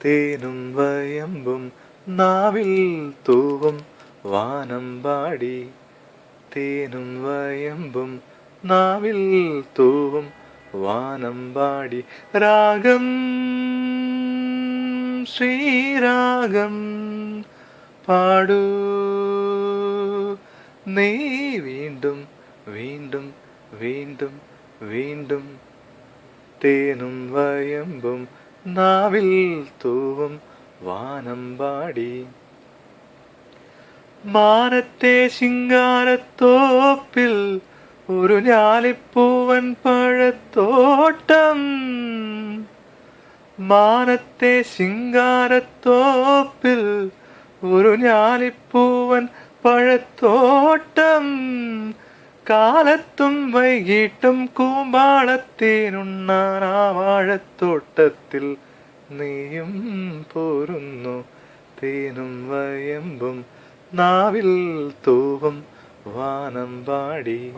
തേനും വയമ്പും നാവിൽ തൂവും വാനമ്പാടി. തേനും വയമ്പും നാവിൽ തൂവും വാനമ്പാടി. രാഗം ശ്രീരാഗം പാടൂ നീ വീണ്ടും വീണ്ടും വീണ്ടും വീണ്ടും. തേനും വയമ്പും നാവിൽ തൂവും വാനമ്പാടി. മാനത്തെ ശിങ്കാരത്തോപ്പിൽ ഒരു ഞാലിപ്പൂവൻ പഴത്തോട്ടം. മാനത്തെ ശിങ്കാരത്തോപ്പിൽ ഒരു ഞാലിപ്പൂവൻ പഴത്തോട്ടം. കാലത്തും വൈകിട്ടും കൂമ്പാളത്തേനുണ്ണാൻ ആ വാഴത്തോട്ടത്തിൽ നീയും പോരുന്നു. തേനും വയമ്പും നാവിൽ തൂവും വാനമ്പാടി.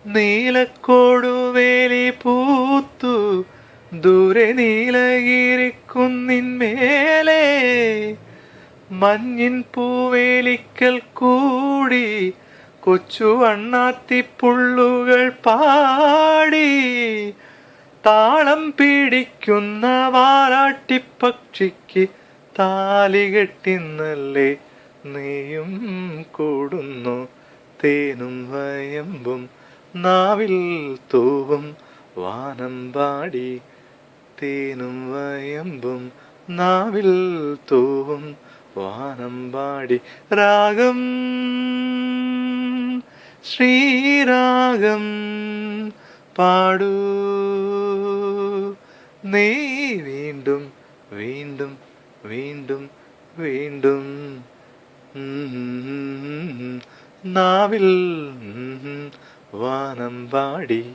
നീലക്കോടുവേലി പൂത്തു ദൂരെ നീലഗിരിക്കുന്നിന്മേലെ. മഞ്ഞിൻ പൂവേലിക്കൽ കൂടി കൊച്ചു വണ്ണാത്തിപ്പുള്ളുകൾ പാടി. താളം പിടിക്കുന്ന വാലാട്ടിപ്പക്ഷിക്ക് താലികെട്ടിന്നല്ലേ നീയും കൂടുന്നു. തേനും വയമ്പും നാവിൽ തൂവും വാനമ്പാടി. തേനും വയമ്പും നാവിൽ തൂവും വാനമ്പാടി. രാഗം ശ്രീരാഗം പാടൂ നീ വീണ്ടും വീണ്ടും വീണ്ടും വീണ്ടും. നാവിൽ വാനമ്പാടി.